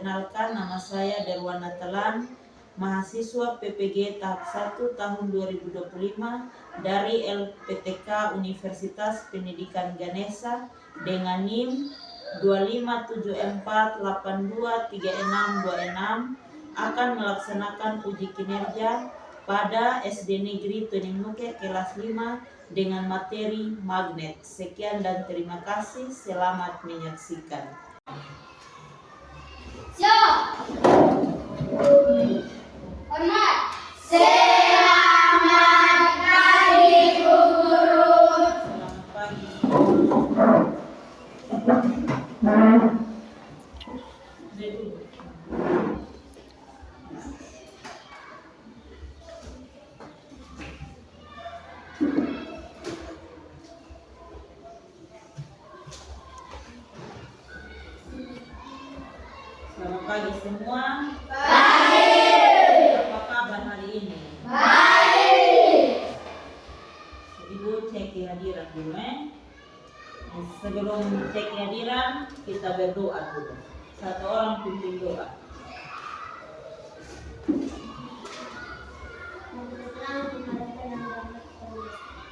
Perkenalkan, nama saya Derwana Telan, mahasiswa PPG tahap 1 tahun 2025 dari LPTK Universitas Pendidikan Ganesha dengan NIM 2574823626 akan melaksanakan uji kinerja pada SD Negeri Tunimuke kelas 5 dengan materi magnet. Sekian dan terima kasih. Selamat menyaksikan. Siap. Hormat. Selamat pagi guru. Selamat pagi. Selamat pagi semua. Baik. Apa kabar hari ini? Baik. Ibu cek kehadiran dulu Sebelum cek kehadiran kita berdoa dulu. Satu orang pimpin doa.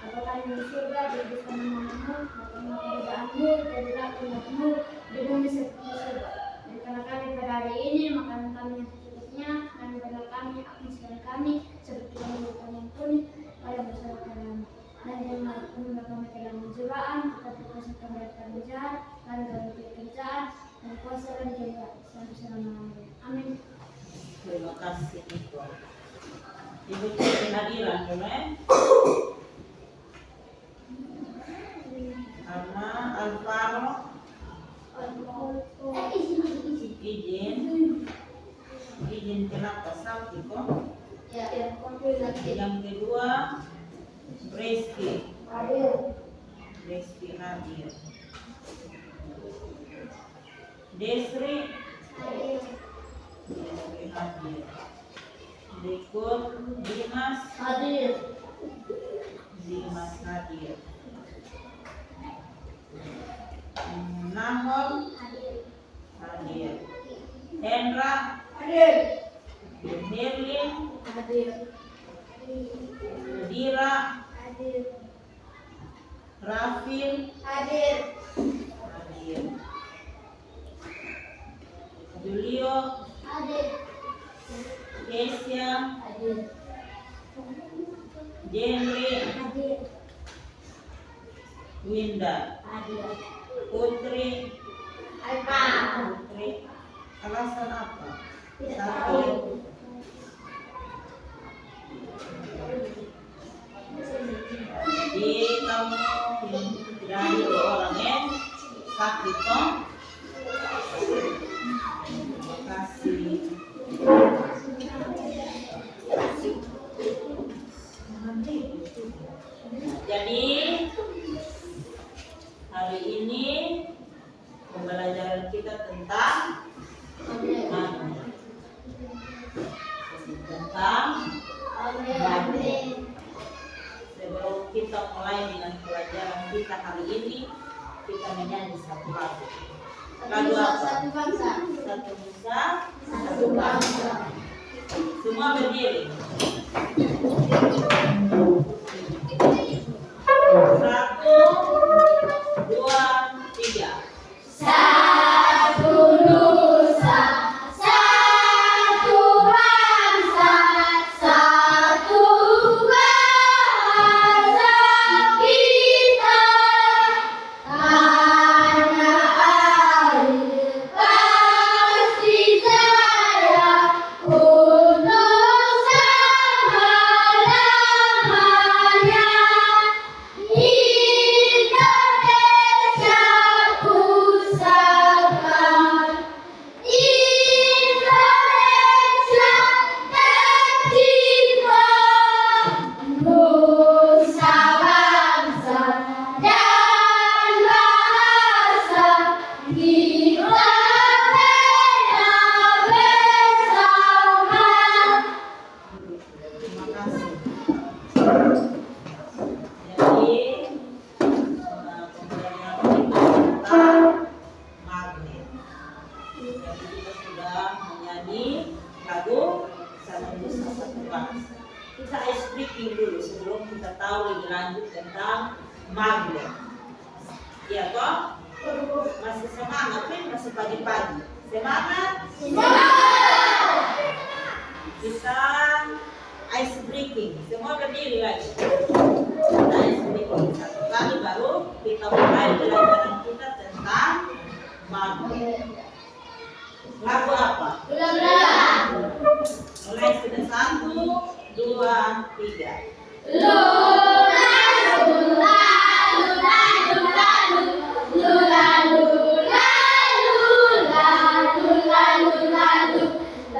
Apakah di surga diberikan namamu, bagaimana keadaanmu, jadilah kehendakmu di bumi seperti di surga. Berikanlah kami pada hari ini makanan kami yang secukupnya, dan berikanlah kami akan kesalahan kami seperti kami mengampuni pada dosa kami. Dan janganlah kami ke dalam pencobaan, tetapi kuasa kami dari kami jahat, karena kami kerjaan dan kuasa dan jahat sampai selama-lamanya. Amin. Terima kasih Ibu. Ibu cek kehadiran dulu Nama Alvaro izin kenapa sakit kok? Yang kedua Reski hadir. Desri hadir. Berikut Dimas hadir. Nahor hadir. Hendra hadir. Herlin hadir. Dira hadir. Rafil hadir. Julio hadir. Kesia hadir. Jenri hadir. Winda hadir. Putri alasan apa? Satu. Jadi kamu yang tidak ada orang yang sakit toh? Terima kasih. Jadi hari ini pembelajaran kita tentang magnet. Sebelum kita mulai dengan pelajaran kita hari ini, kita menyanyi satu lagu. Lagu apa? Satu bangsa, satu bangsa. Semua berdiri. 1, 2, 3. Satu nusa, satu bangsa, satu bahasa kita. Tanah air pasti jaya untuk sama sudah menyanyi lagu Satu Nusa Satu Bangsa. Kita ice breaking dulu sebelum kita tahu lebih lanjut tentang magnet. Iya toh? Masih semangat nih, masih pagi-pagi. Semangat? Semangat! Kita ice breaking. Semua berdiri lagi. Kita ice breaking satu kali baru kita mulai pelajaran kita tentang magnet. Lagu apa? Mulai sudah 1, 2, 3.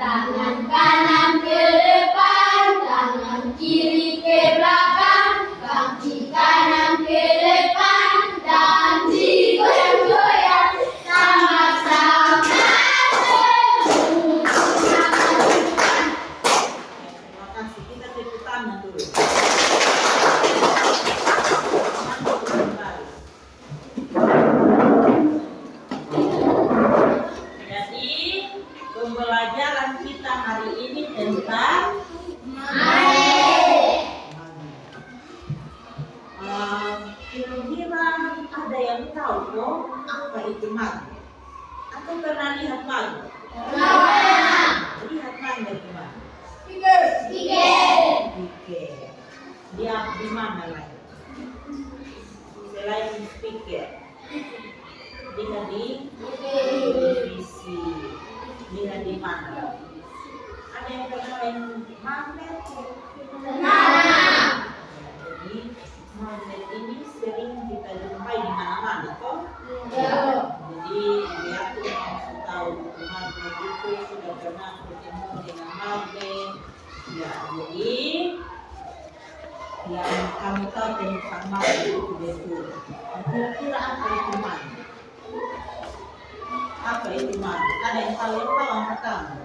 Tangan kanan ke depan, tangan kiri ke belakang, kaki kanan ke depan dan digoyang-goyang sama-sama. Terima kasih. Kita tepuk tangan dulu. Jadi pembelajaran kita hari ini tentang kira-kira ada yang tahu kok apa itu magnet? Atau pernah lihat magnet? Lihat magnet di mana? Speaker. Dia di mana lagi? Selain speaker, dia di televisi. Dia di mana? Ada yang pernah main magnet? Jadi magnet ini sering kita jumpai di mana-mana, toh? Jadi dia tuh mau tahu magnet itu sudah pernah bertemu dengan magnet. Ya, jadi yang kamu tahu tentang magnet itu betul. Kira-kira apa itu magnet? Apa itu magnet? Ada yang tahu angkat tangan?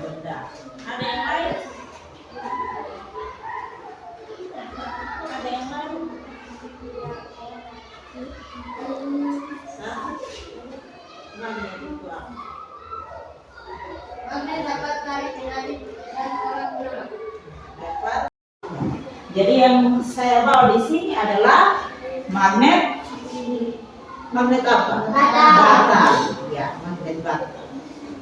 Benda. Ada yang lain? Ada yang lain? Hah? Magnet itu apa? Magnet dapat tarik menarik dan orang gerak. Dapat. Jadi yang saya bawa di sini adalah magnet. Magnet apa? Bata. Ya, magnet bata.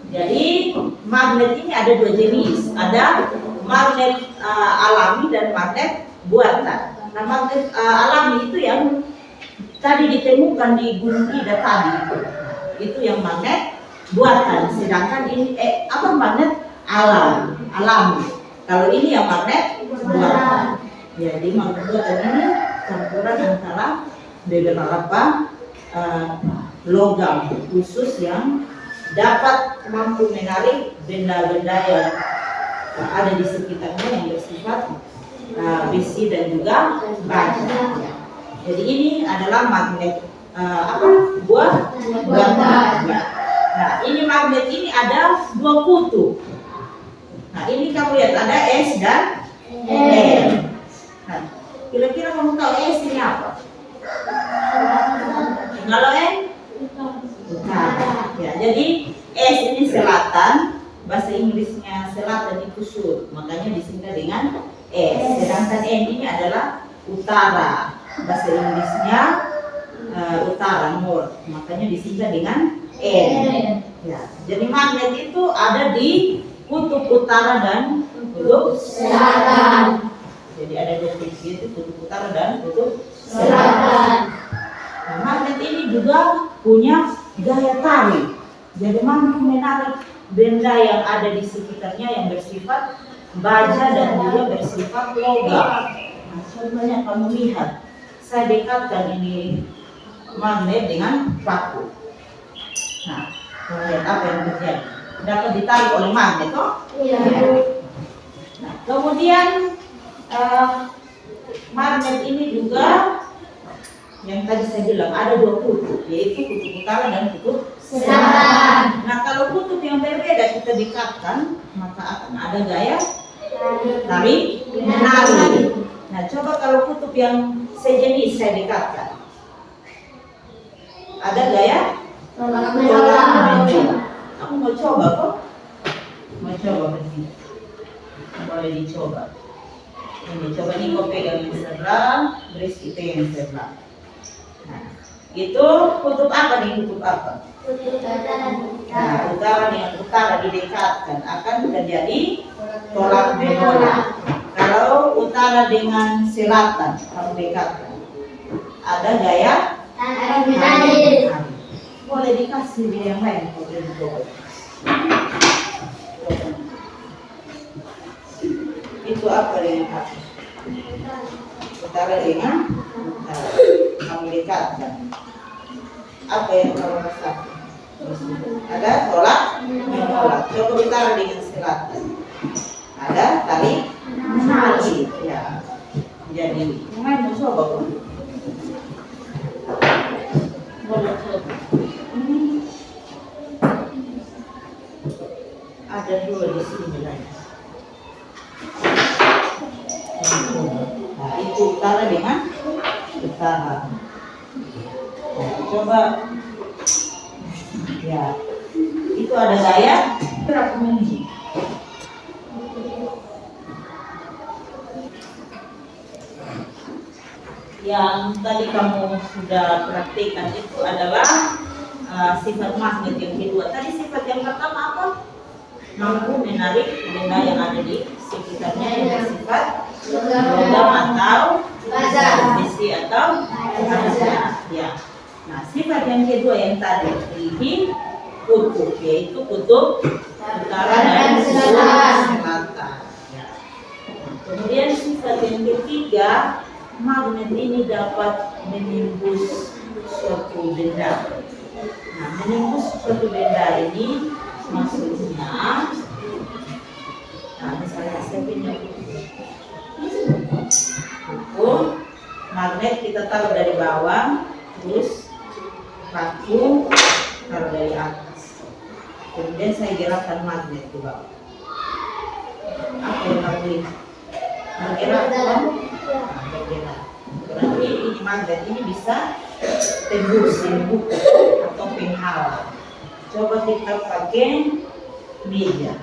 Jadi magnet ini ada dua jenis. Ada magnet alami dan magnet buatan. Nah, magnet alami itu yang tadi ditemukan di Gunung Ida tadi. Itu yang magnet buatan. Sedangkan ini apa magnet alami. Kalau ini yang magnet buatan. Jadi magnet buatan ini campuran antara beberapa logam khusus yang dapat mampu menarik benda-benda yang ada di sekitarnya yang bersifat besi dan juga baja. Jadi ini adalah magnet buatan. Nah, ini magnet ini ada dua kutub. Nah, ini kamu lihat ada S dan N. Nah, kira-kira kamu tahu S ini apa? Kalau N? Utara. Ya, jadi S ini selatan, bahasa Inggrisnya selatan itu sud, makanya disingkat dengan S. Sedangkan N ini adalah utara, bahasa Inggrisnya utara, north, makanya disingkat dengan N. Ya, jadi magnet itu ada di kutub utara dan kutub selatan. Jadi ada dua kutub itu, kutub utara dan kutub selatan. Nah, magnet ini juga punya gaya tarik. Jadi mampu menarik benda yang ada di sekitarnya yang bersifat baja dan juga bersifat logam. Nah, contohnya kamu lihat, saya dekatkan ini magnet dengan paku. Nah, kamu lihat apa yang terjadi? Dapat ditarik oleh magnet, toh? Iya. Nah, kemudian magnet ini juga yang tadi saya bilang ada dua kutub, yaitu kutub utara dan kutub selatan. Nah, kalau kutub yang berbeda kita dekatkan, maka akan ada gaya tarik menarik. Nah, coba kalau kutub yang sejenis saya dekatkan, Ada gaya Tolak tolak menolak. menolak. Kamu mau coba kok? Mau coba begini? Boleh dicoba. Ini coba nih kau pegang yang sebelah, beris itu yang sebelah. Nah, itu kutub apa nih? Kutub apa? Nah, utara dengan utara didekatkan akan terjadi tolak menolak. Kalau utara dengan selatan kamu dekatkan, ada gaya Tarik menarik. boleh dikasih di yang lain boleh dicoba. Itu apa dengan apa? Utara dengan utara. Kamu dekatkan. Apa yang kamu rasakan? Ada tolak menolak. Coba utara dengan selatan. Ada tarik menarik. Ya. Jadi, mau coba kok? Boleh coba. Ada dua di sini lagi. Nah, itu utara dengan utara. Nah, coba. Ya, itu ada gaya berapa menit? Yang tadi kamu sudah praktikkan itu adalah sifat magnet yang kedua. Tadi sifat yang pertama apa? Mampu menarik benda yang ada di sekitarnya yang bersifat logam atau besi atau kaca. Ya. Nah, sifat yang kedua yang tadi ini kutub, yaitu kutub utara dan selatan. Ya. Kemudian sifat yang ketiga, magnet ini dapat menimbus suatu benda. Nah, menimbus suatu benda ini maksudnya, nah misalnya saya punya buku magnet kita taruh dari bawah, terus paku taruh dari atas, kemudian saya gerakkan magnet ke bawah. Apa yang kamu lihat? Bergerak, bergerak. Berarti ini magnet ini bisa tembus di buku atau penghalang. Coba kita pakai meja.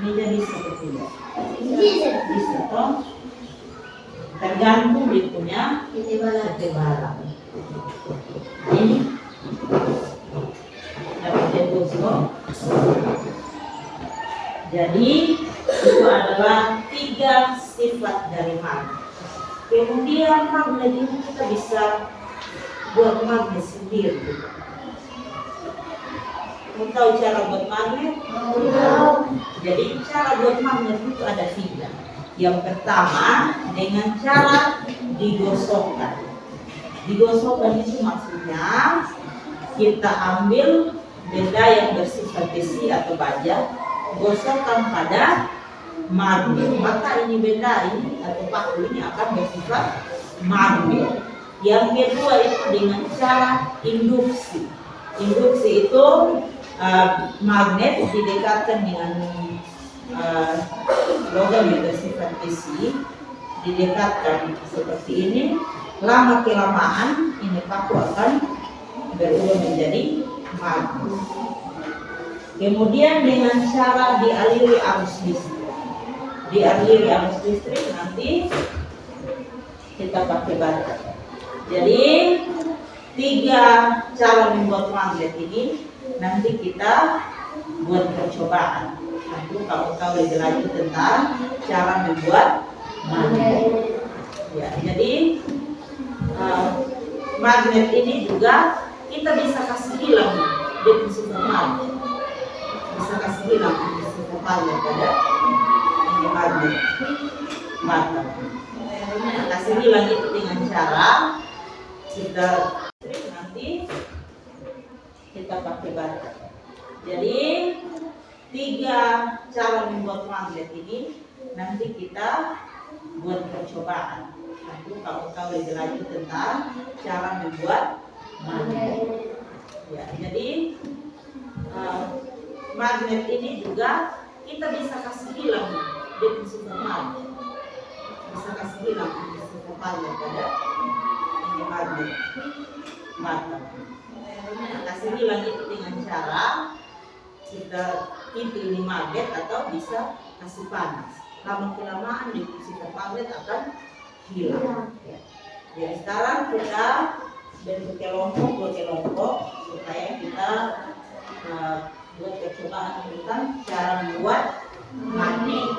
Meja bisa betul. Bisa toh. Tergantung dia punya ketebalan. Ini dapat tembus toh. Jadi itu adalah 3 sifat dari magnet. Kemudian magnet ini kita bisa buat magnet sendiri. Mau tahu cara buat magnet? Jadi cara buat magnet itu ada 3. Yang pertama dengan cara digosokkan. Digosokkan itu maksudnya kita ambil benda yang bersifat besi atau baja, gosokkan pada magnet. Maka ini benda ini atau paku ini akan bersifat magnet. Yang kedua itu dengan cara induksi. Induksi itu magnet didekatkan dengan logam yang bersifat besi, didekatkan seperti ini. Lama kelamaan ini paku akan berubah menjadi magnet. Kemudian dengan cara dialiri arus listrik. Dialiri arus listrik nanti kita pakai baterai. Jadi 3 cara membuat magnet ini nanti kita buat percobaan. Nanti kamu tahu lebih lanjut tentang cara membuat magnet. Ya, jadi magnet ini juga kita bisa kasih hilang di sifat magnet. Bisa kasih hilang di sifat magnet pada ini magnet mata. Kasih hilang itu dengan cara kita nanti kita pakai baterai. Jadi 3 cara membuat magnet ini nanti kita buat percobaan. Nanti kamu tahu lebih lanjut tentang cara membuat magnet. Ya, jadi magnet ini juga kita bisa kasih hilang di sifat magnet. Bisa kasih hilang di sifat magnet pada ini magnet batang. Nah, kasih bilang itu dengan cara kita itu ini magnet atau bisa kasih panas. Lama kelamaan di sifat magnet akan hilang. Ya. Jadi sekarang kita bentuk kelompok, dua kelompok supaya kita buat percobaan tentang cara membuat magnet.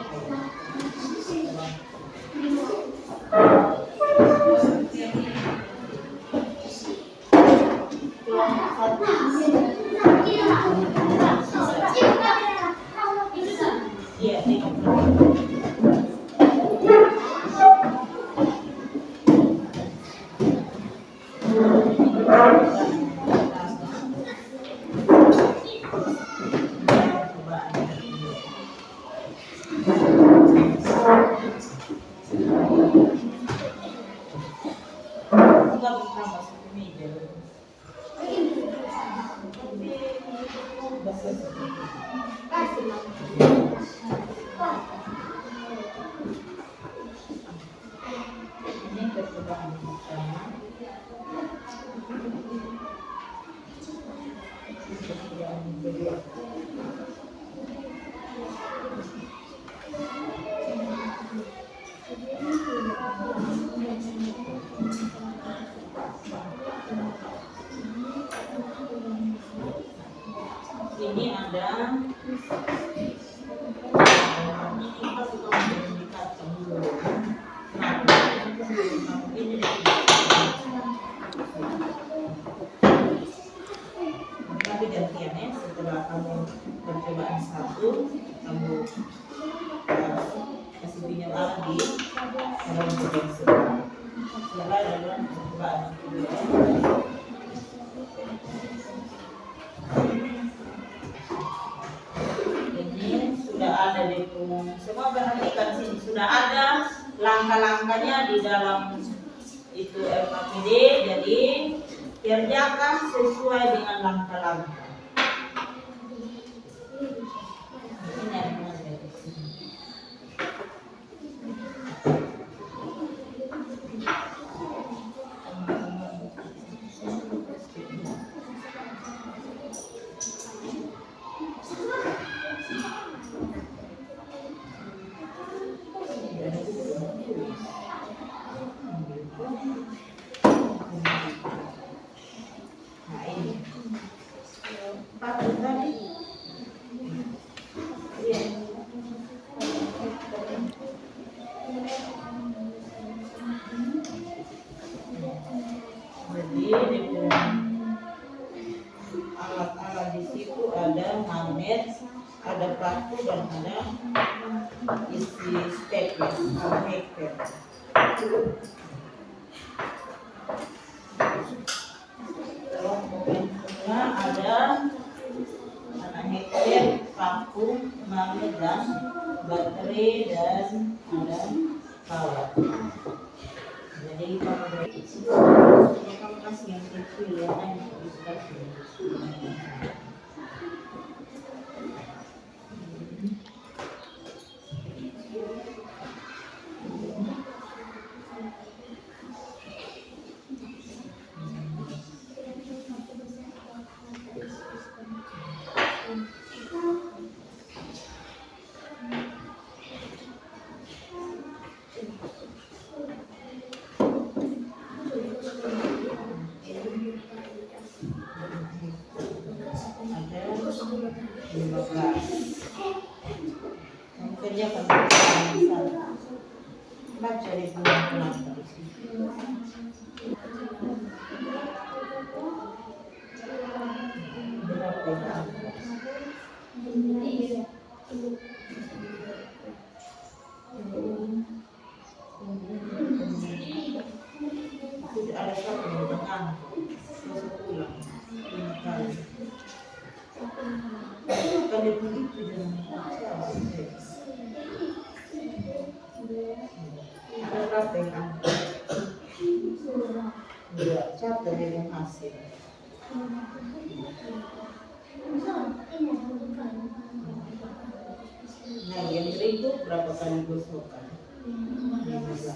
Ini ada tapi gantiannya setelah kamu percobaan satu, kamu kasih pinjam lagi dalam percobaan setelah dalam percobaan kedua. Ada di semua perhatikan sini sudah ada langkah-langkahnya di dalam itu RKPD, jadi kerjakan sesuai dengan langkah-langkah. Ini ada alat-alat di situ ada magnet, ada paku dan ada isi stepler atau hektar. Kelompoknya ada anak hektar, paku, magnet dan baterai dan ada kawat. Jadi kamu kasih yang kecil ya, kerja baca di bulan ada satu dengan pulang 5 kali. Kalau begitu ada berapa yang dua catat yang hasil. Nah, yang berikut berapa kali gosokan? 15.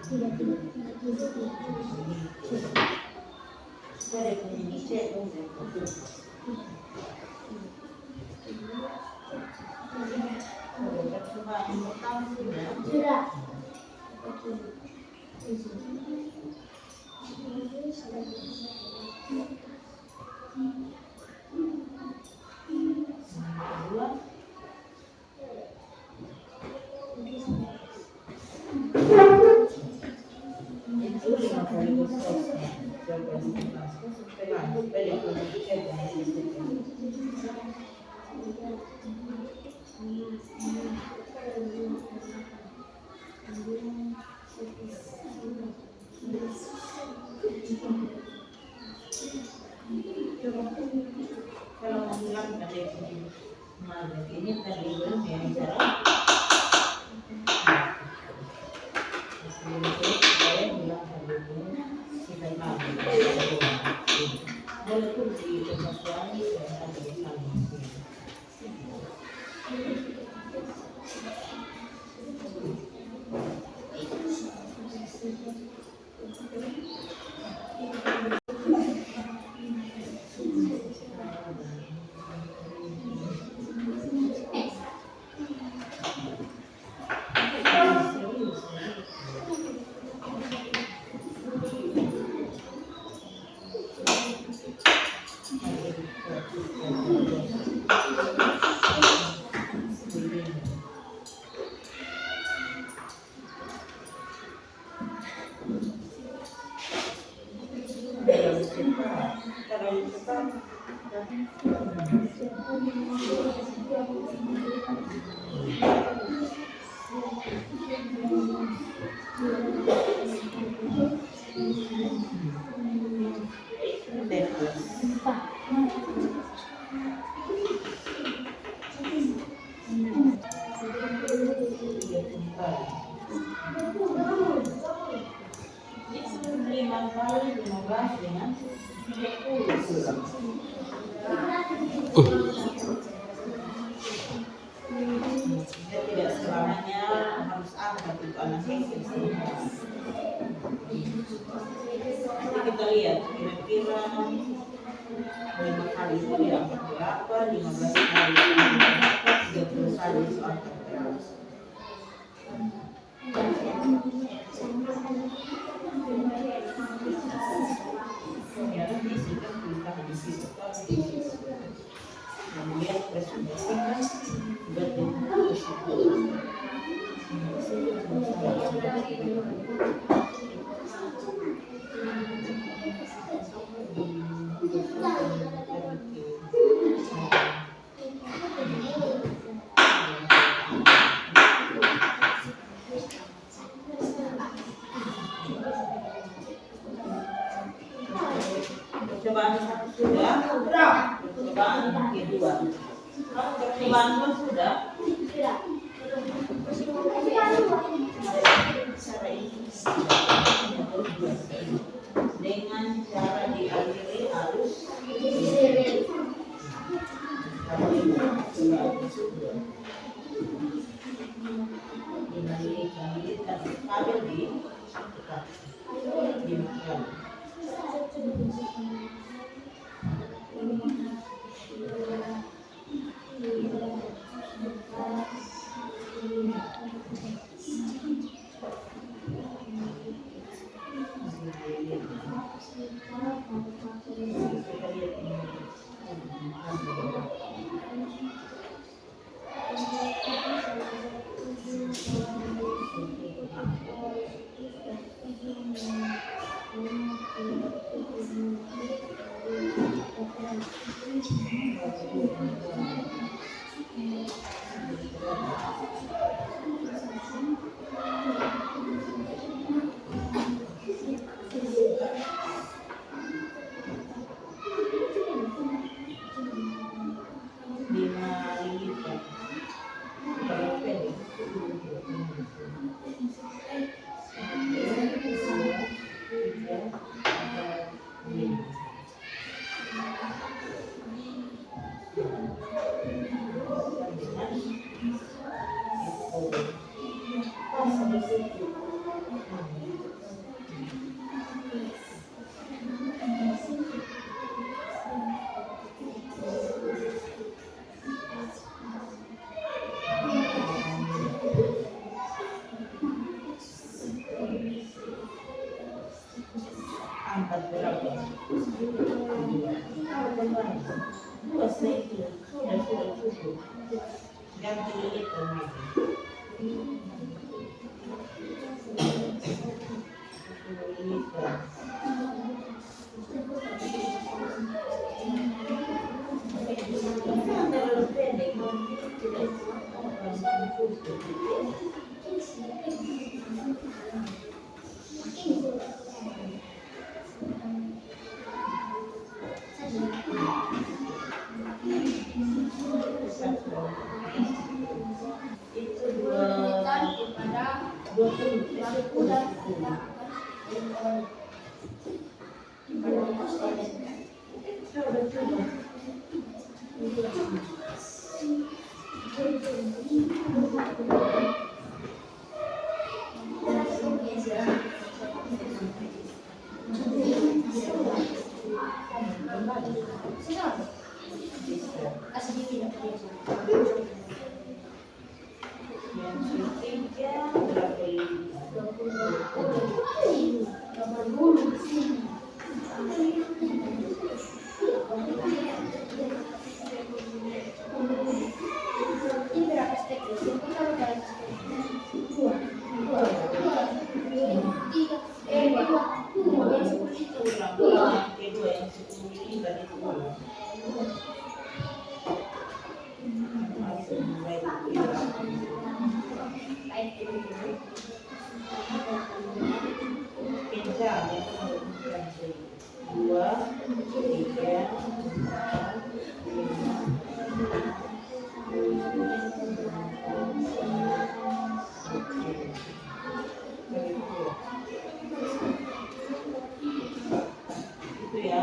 Boleh punya dicek dong. Coba yang pertama sudah. Sudah. Kedua. Itu 50 sos. Supaya dia punya dicek dong. Kalau mau bilang ada yang malah ini tadi belum ya cara. Saya bilang tadi kita tahu. Boleh tuh di suami saya ada di sana. Tidak selamanya harus angkat itu anaknya. Nanti kita lihat kira-kira 5 kali itu diangkat berapa, 15 kali itu diangkat berapa, 30 kali itu angkat berapa. Ya, nanti sikap kita di situ, di situ. Kemudian presentasikan betul percobaan satu sudah, percobaan kedua. Percobaan dua sudah. Dengan cara dialiri arus dinamika kabel di Angkat berapa? Dua senti. Sudah cukup. Ganti itu lagi. 10 liter. Terlalu pendek. Tidak cukup. Itu dua yang ketiga berapa liter? Kedua yang 10 liter itu. Kencang ya, dua, tiga, empat, itu ya,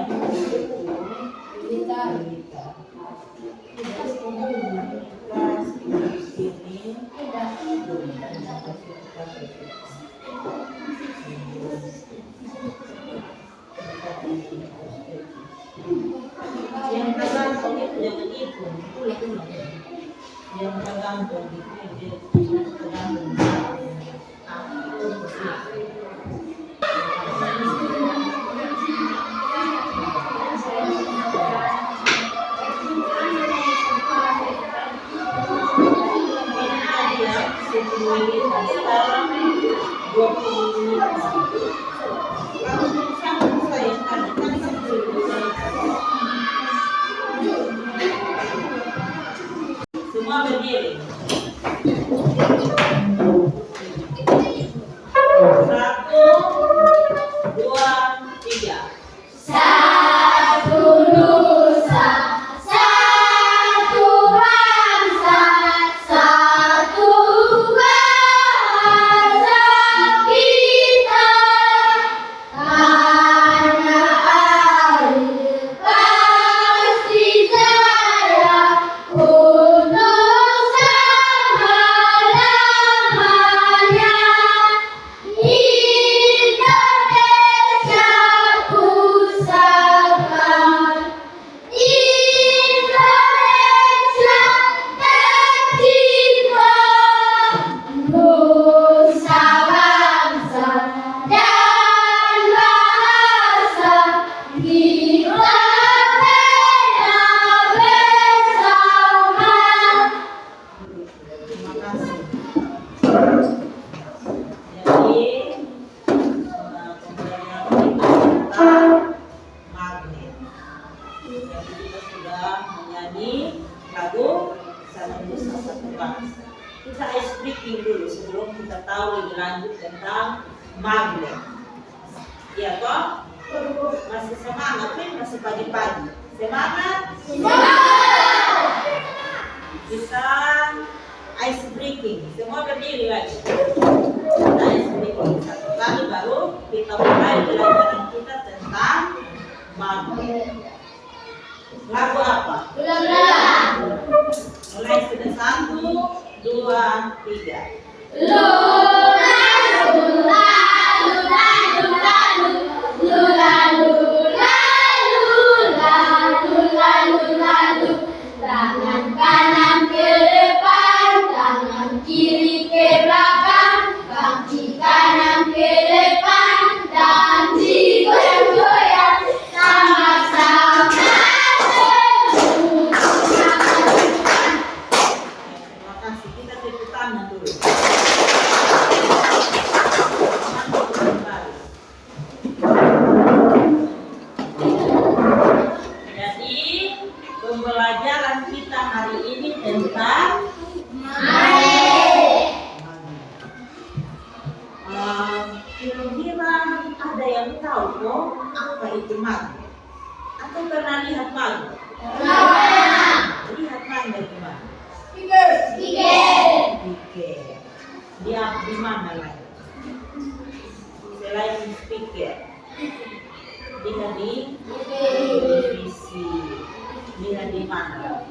liter. Yang tergantung itu jangan itu, yang tergantung itu tergantung. Sekarang 20 liter. Semua berdiri. 1, 2, 3. Satu nusa, satu bangsa, satu bahasa kita. Tanah air pasti jaya untuk selama-lamanya. Indonesia pusaka, Indonesia tercinta, nusa bangsa dan bahasa kita bina bersama. Terima kasih. Jadi pembelajaran kita tentang magnet. Jadi kita sudah menyanyi lagu Satu Nusa Satu Bangsa. Kita ice breaking dulu sebelum kita tahu lebih lanjut tentang magnet. Iya toh? Masih semangat nih, masih pagi-pagi. Semangat? Kita ice breaking. Semua berdiri lagi. Kita ice breaking satu kali baru kita mulai pelajaran kita tentang magnet. Lagu apa? Mulai sudah 1, 2, 3. Lunas, lunas. Kira-kira ada yang tahu kok apa itu magnet? Atau pernah lihat magnet? Lihat magnet di mana? Speaker. Dia di mana lagi? Selain speaker, dia di televisi. Dia di mana?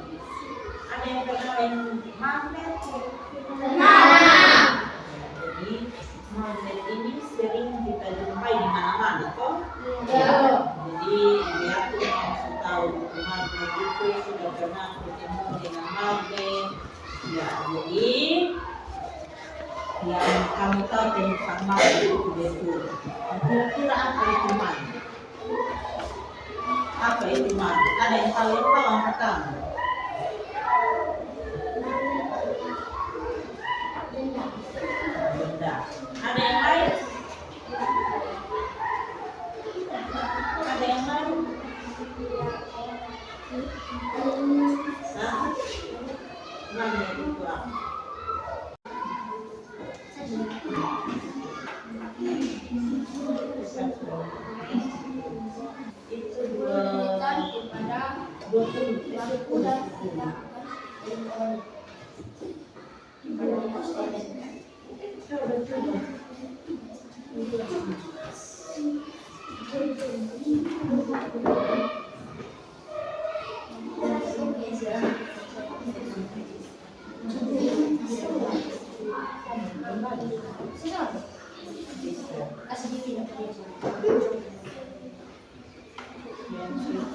Ada yang pernah main magnet? Jadi magnet ini sering kita jumpai di mana-mana, toh? Jadi dia tuh mau tahu magnet itu sudah pernah bertemu dengan magnet. Ya, jadi yang kamu tahu tentang magnet itu betul. Kira-kira apa itu magnet? Apa itu magnet? Ada yang tahu angkat tangan? Benda. Ada yang lain? Ada yang lain? Hah? Magnet itu apa? Itu dua yang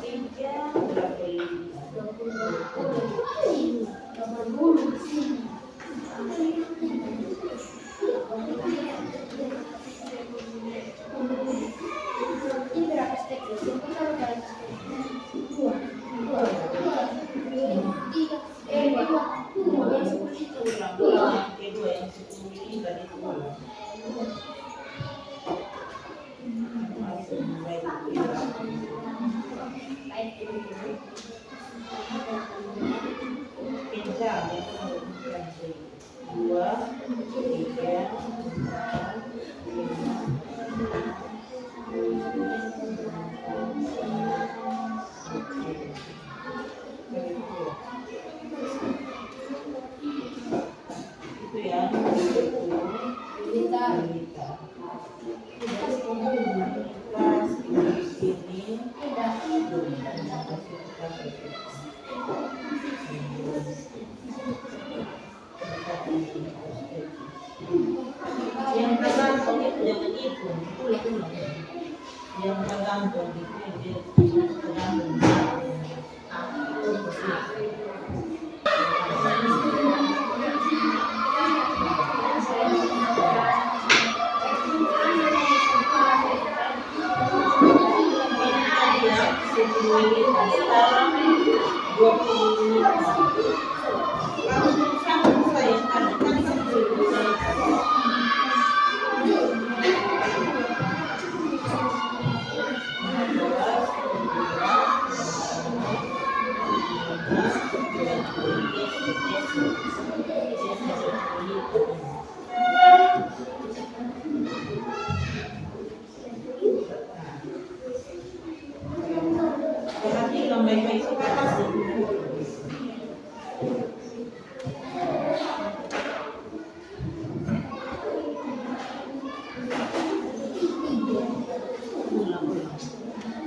ketiga berapa ini? Kedua yang 10 ini tadi dua. Kencang ya, dua, tiga, empat, lima, itu ya, lita. Yang tergantung itu jangan itu, yang tergantung itu tergantung. Sekarang 20 menit. Langsung sambung saya kan baik-baik suka kasih.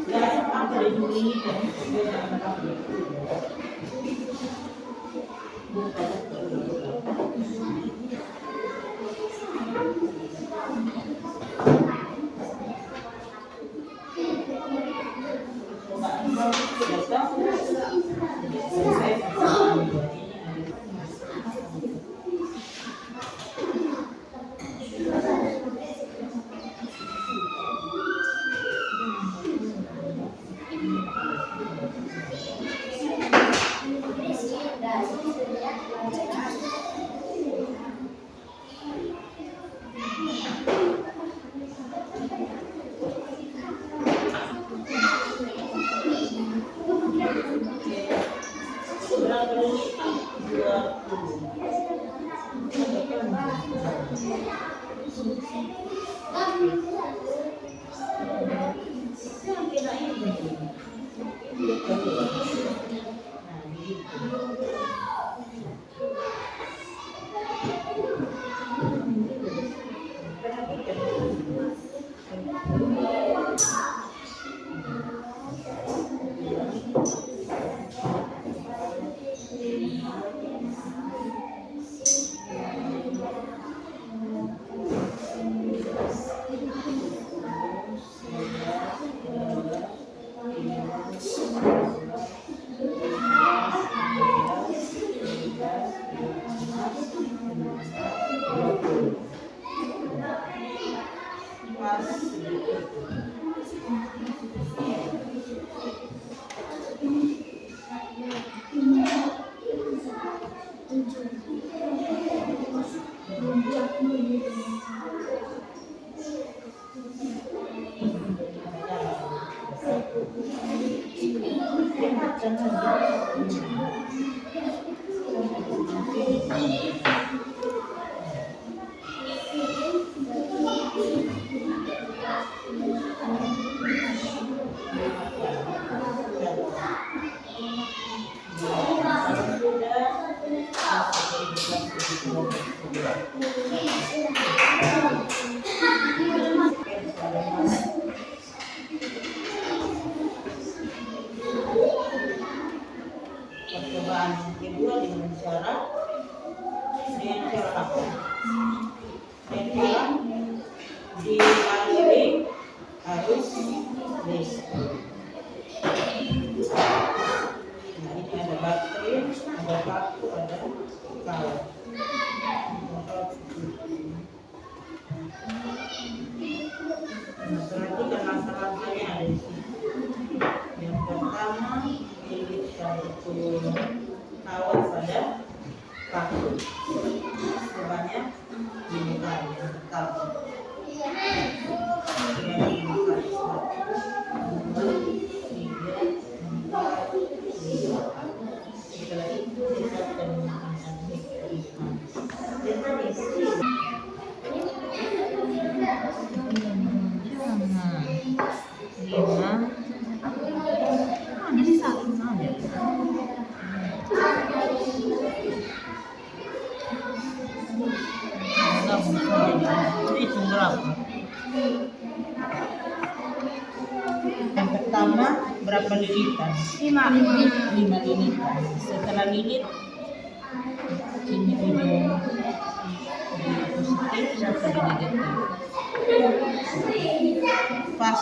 Ya, apa di ini kan? yang tidak ini. Nah, gitu. Percobaan yang kedua dengan cara apa? Dengan dialiri arus listrik. Nah, ini ada baterai, ada paku, ada kawat. Nah, perhatikan langkah-langkahnya ada di sini. Yang pertama, lilitkan itu kawat pada paku sebanyak 5 kali yang pertama. Kemudian 5 kali 1, 2, 3, 4, 5. Setelah itu kita akan menggunakan teknik jadi satu aja. Itu berapa? Yang pertama berapa lilitan? 5 lilitan. Setelah lilit ini ujung positif satu di negatif. Pas.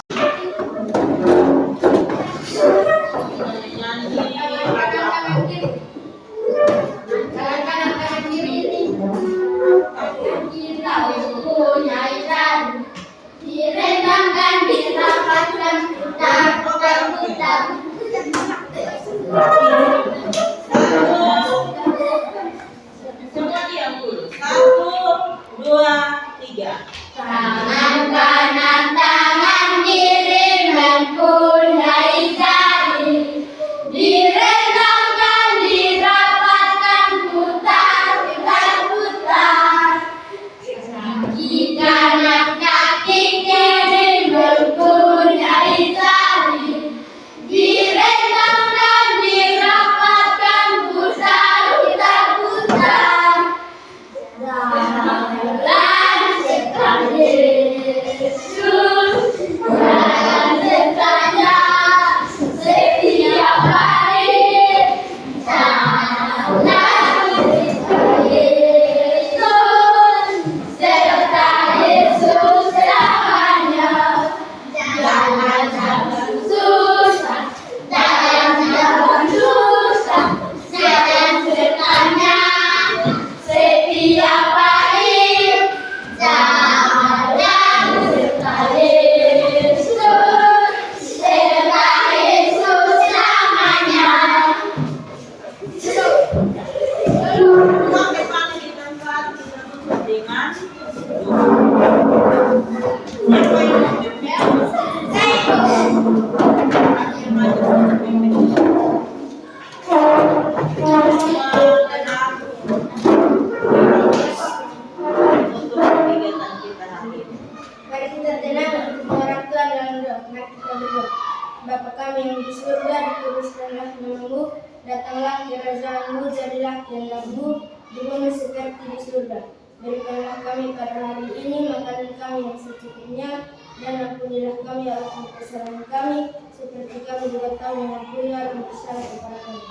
Semua diam dulu. 1, 2, 3. Tangan kanan, tangan kiri mempunyai jari. Direntangkan, dirapatkan, putar, putar. Kaki kanan, kaki kiri mempunyai jari. Direntangkan, dirapatkan. Mari kita tenang untuk orang Tuhan dalam doa. Mari kita berdoa. Bapa kami yang di surga, dikuduskanlah namamu, datanglah kerajaanmu, jadilah kehendakmu di bumi seperti di surga. Berikanlah kami pada hari ini makanan kami yang secukupnya, dan ampunilah kami akan kesalahan kami, seperti kami juga tahu mengampuni orang bersalah kepada kami.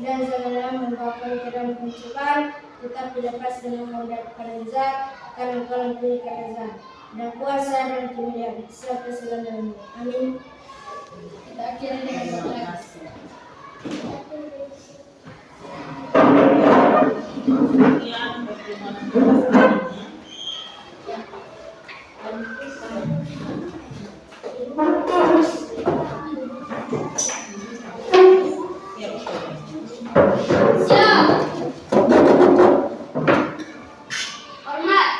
Dan janganlah membawa kami ke dalam pencobaan, tetapi lepaskan kami daripada jahat, karena Engkau mempunyai kerajaan dan kuasa dan kemuliaan sampai selama-lamanya. Amin. Kita akhiri dengan doa. Sekian pertemuan kita Siap. Hormat.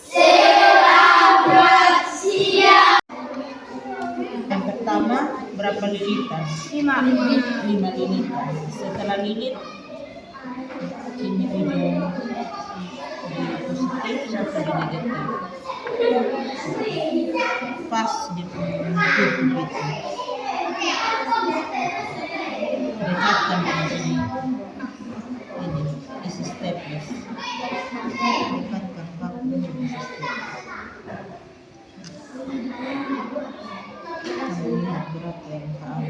Selamat siang. yang pertama, berapa lilitan? 5 lilitan. Setelah lilit, ini video positif sampai negatif. Pas di tutup itu. Dekatkan di sini. Ini isi staples. Dekatkan bakunya di isi staples. Kamu lihat berapa yang tahu.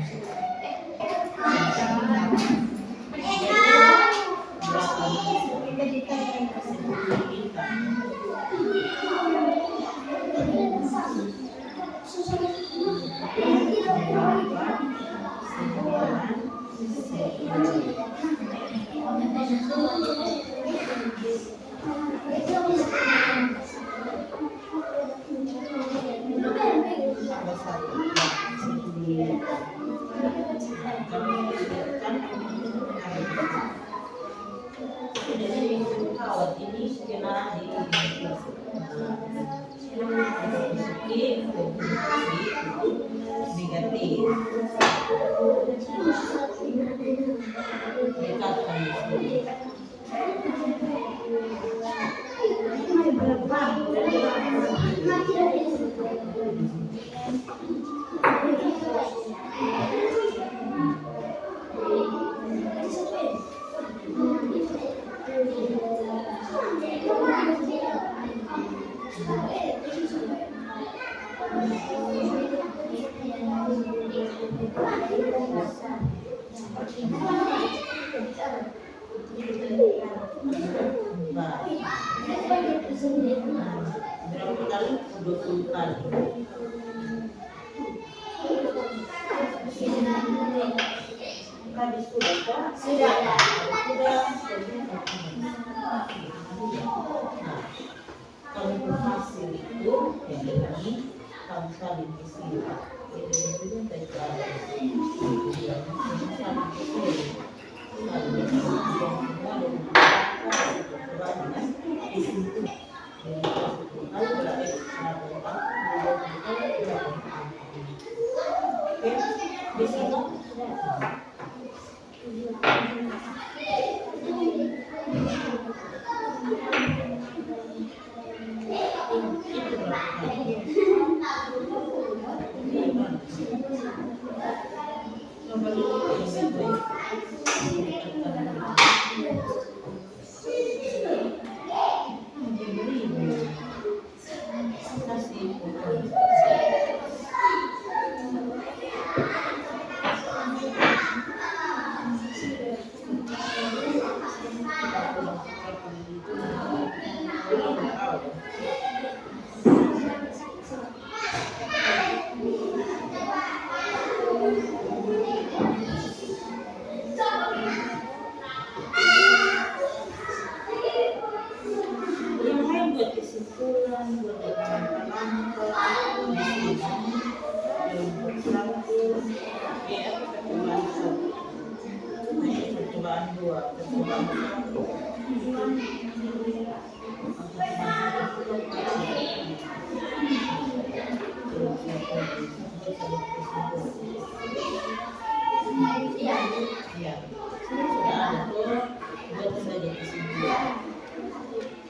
Kawat ini sekitar di negatif. Dekatkan di sini. Berapa kali? 20 kali. Tadi sudah kah? Sudah. Nah, kalau berhasil itu yang ini kamu saling isi. Jadi itu saling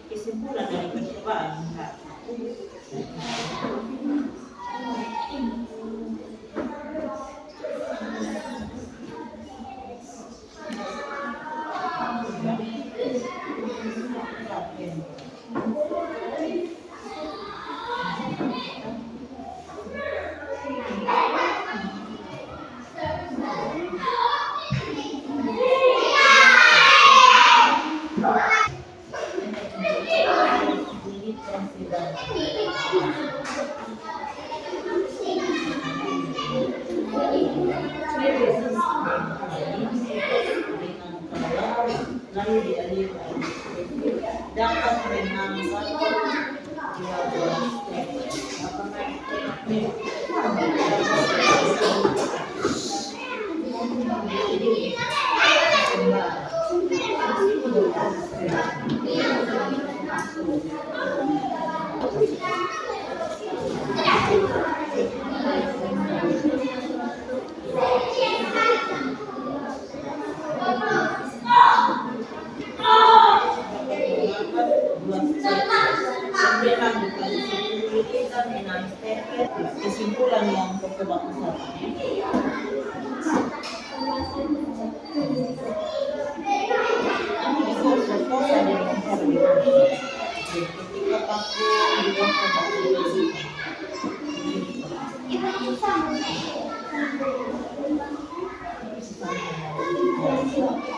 kesimpulan dari percobaan. lalu dialirkan dapat menambah 12 kesimpulan yang kebagusan ini bisa berkosa dengan ketika takut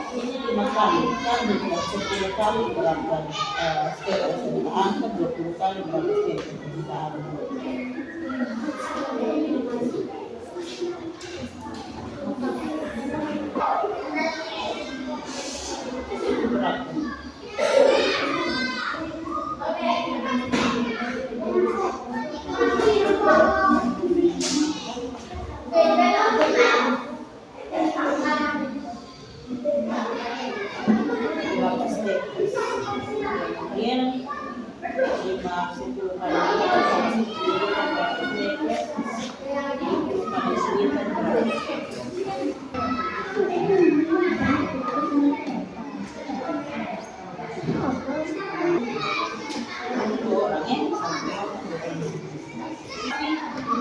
ini 5 kali kan 10 kali berapa step angkat 20 kali berapa step permintaan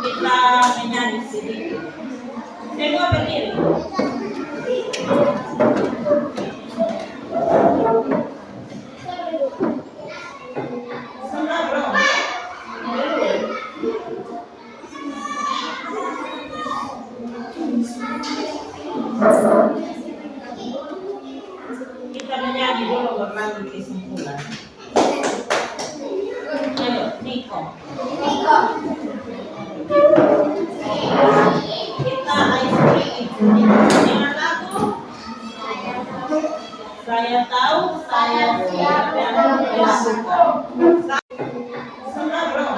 kita menyanyi sedikit. Semua berdiri. Sudah belum? Kita menyanyi dulu berbagi kesimpulan. Ayo, Niko. Kita ice cream dengan lagu saya tahu saya siap dan bersuka. Sudah belum?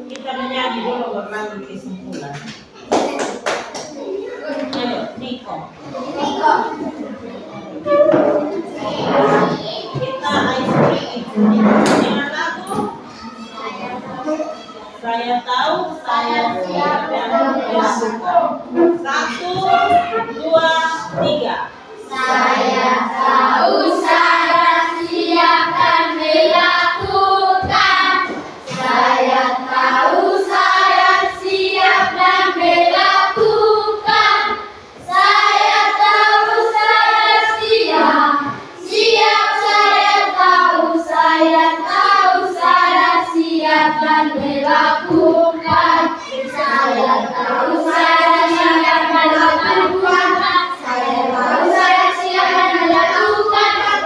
Kita menyanyi dulu berbagi kesimpulan. Ayo, Niko. Kita ice cream dengan lagu saya tahu saya siap dan bersuka. 1, 2, 3. Saya tahu saya siap dan melakukan. Saya tahu saya siap dan melakukan. Saya tahu saya siap. Siap saya tahu saya siap dan melakukan. Saya tahu saya siap dan melakukan. Saya tahu saya siap dan melakukan.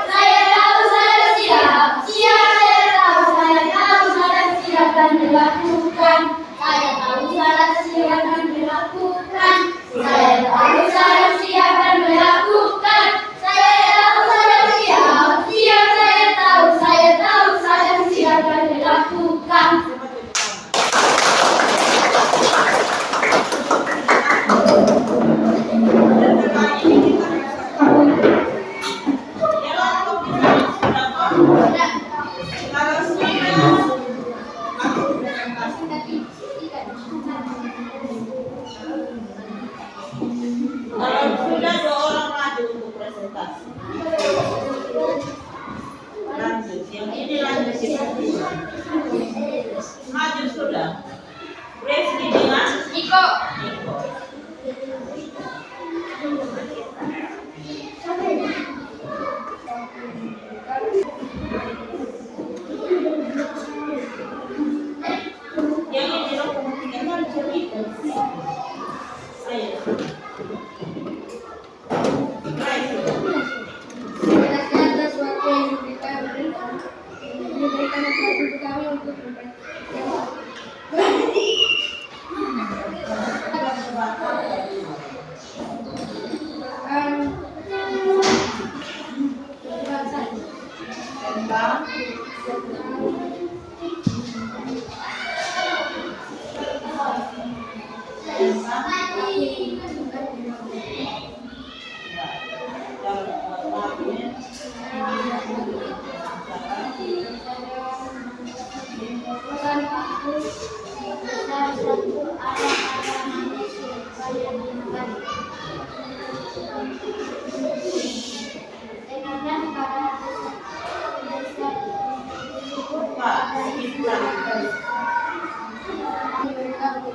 Lanjut, yang ini lanjut kita. Maju sudah. Reski dengan Iko. Niko. Yang ini loh, kita harus cerita. Ayo. Baik. Atas waktu yang diberikan kepada kami untuk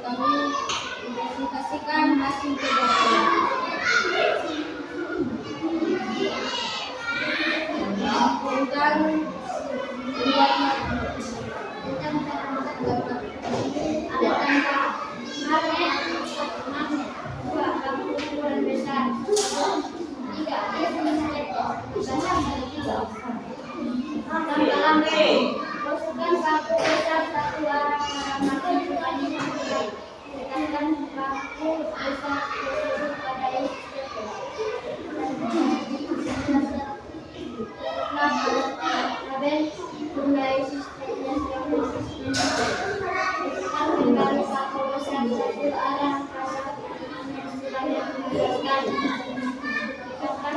kami mempresentasikan hasil kerja masukkan paku besar satu arah makin supaya mulai tekankan paku besar tersebut pada label mulai sistemnya tekan kembali paku besar satu arah pada yang sudah dijelaskan tekan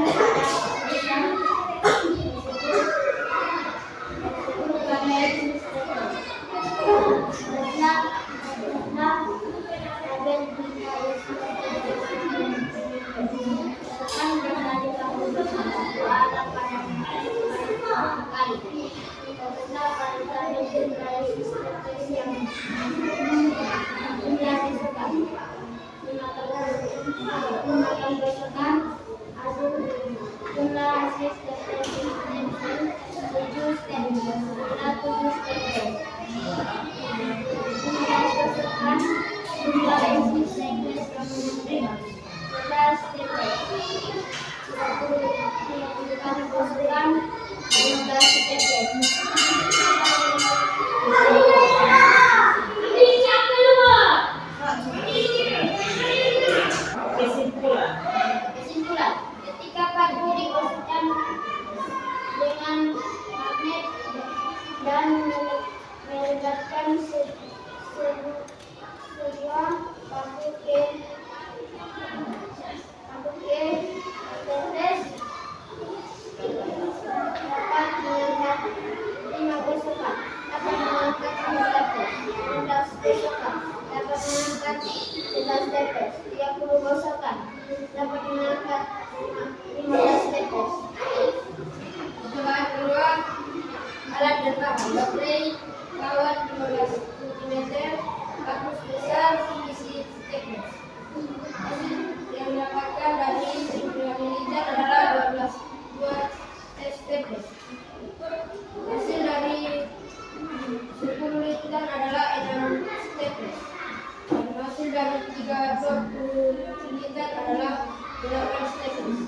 Kesimpulan, ketika paku dikosongkan dengan magnet dan melebatkan sebuah paku ke tetes dapat mengangkat 15 sokat, dapat mengangkat 15 sokat, dapat mengangkat 11 tetes, 30 gosokan, dapat mengangkat 15 tetes. Percobaan kedua, alat dan bahan baterai kawat 15 cm, paku besar isi tetes. Hasil yang didapatkan dari 9 ml adalah 12 tetes. Hasil dari 10 liter adalah 6 tetes. Hasil dari 30 liter adalah 8 tetes.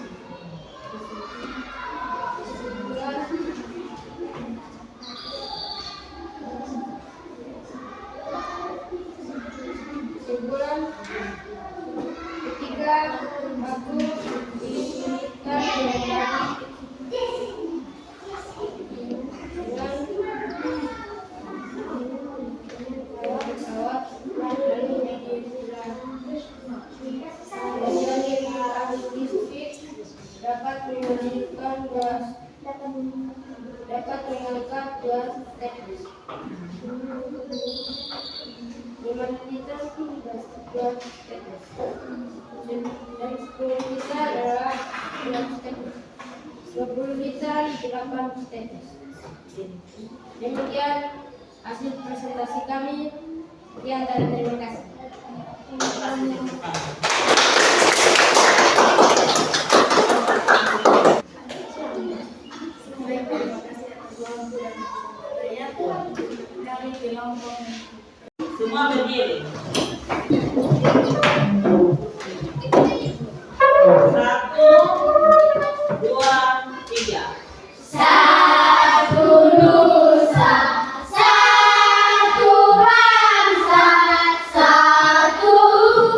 Kesimpulan ketiga, paku disunitkan dengan dapat mengangkat 2 tetes. 5 liter 2 tetes. Dan 10 liter adalah 12 tetes. 20 gitar, 8 tetes. Demikian hasil presentasi kami. Sekian dan terima kasih. Semua berdiri. 1, 2, 3. Satu nusa, satu bangsa, satu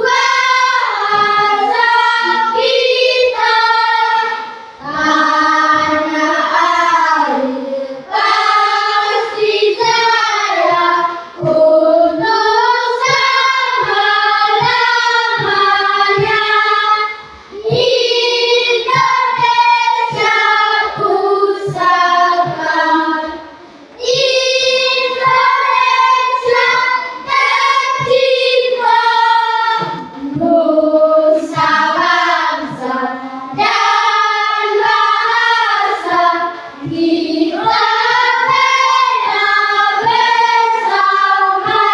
bahasa kita. Tanah air pasti jaya untuk selama-lamanya. Indonesia pusaka, Indonesia tercinta, nusa bangsa dan bahasa kita bina bersama.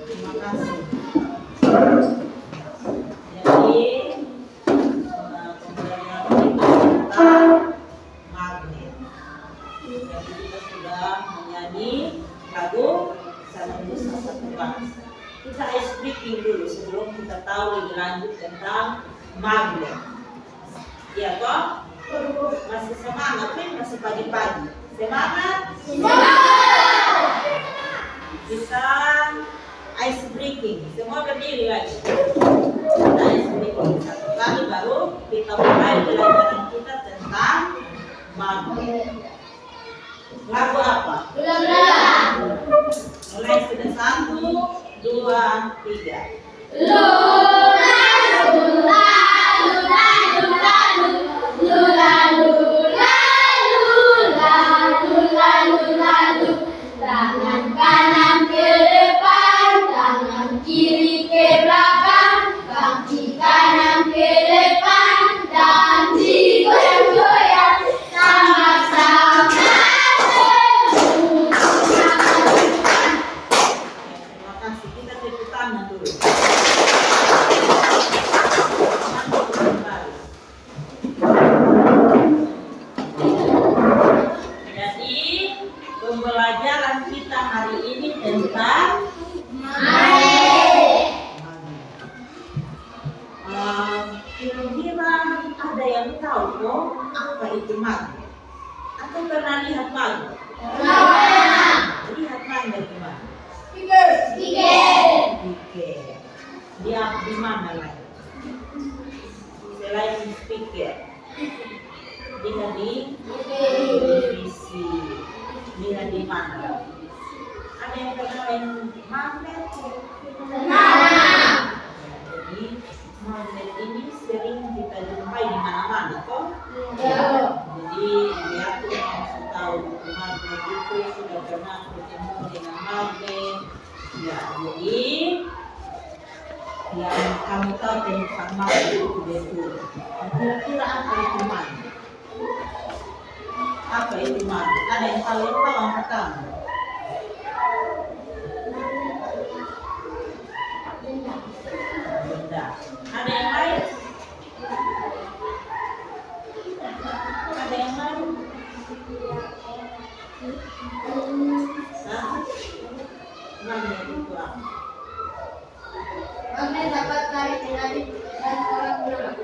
Terima kasih. Jadi pembelajaran kita tentang magnet. Jadi kita sudah menyanyi lagu Satu Nusa Satu Bangsa. Kita ice breaking dulu sebelum kita tahu lebih lanjut tentang magnet. Ya toh? Masih semangat kan? Masih pagi-pagi. Semangat? Kita ice breaking. Semua berdiri lagi. Kita ice breaking satu kali baru kita mulai pelajaran kita tentang magnet. Lagu apa? Mulai sudah 1, 2, 3. Tangan kanan ke depan, tangan kiri ke belakang, kaki kanan ke depan dan digoyang-goyang sama-sama. Terima kasih. Kita tepuk tangan dulu. Jadi pembelajaran kita hari ini tentang kira-kira ada yang tahu kok apa itu magnet? Atau pernah lihat magnet? Lihat magnet di mana? Oke. Dia di mana lagi? Selain speaker. Lihat di televisi. Lihat di mana? Ada yang pernah main magnet? Jadi magnet ini sering kita jumpai di mana-mana kok. Jadi dia tuh harus tahu magnet itu sudah pernah bertemu dengan magnet. Ya, jadi yang kamu tahu tentang magnet itu betul. Kira-kira apa itu magnet? Apa itu magnet? Ada yang tahu angkat tangan? Benda. Ada yang lain? Ada yang lain? Hah? Magnet itu apa? Magnet dapat tarik menarik dan orang menolak.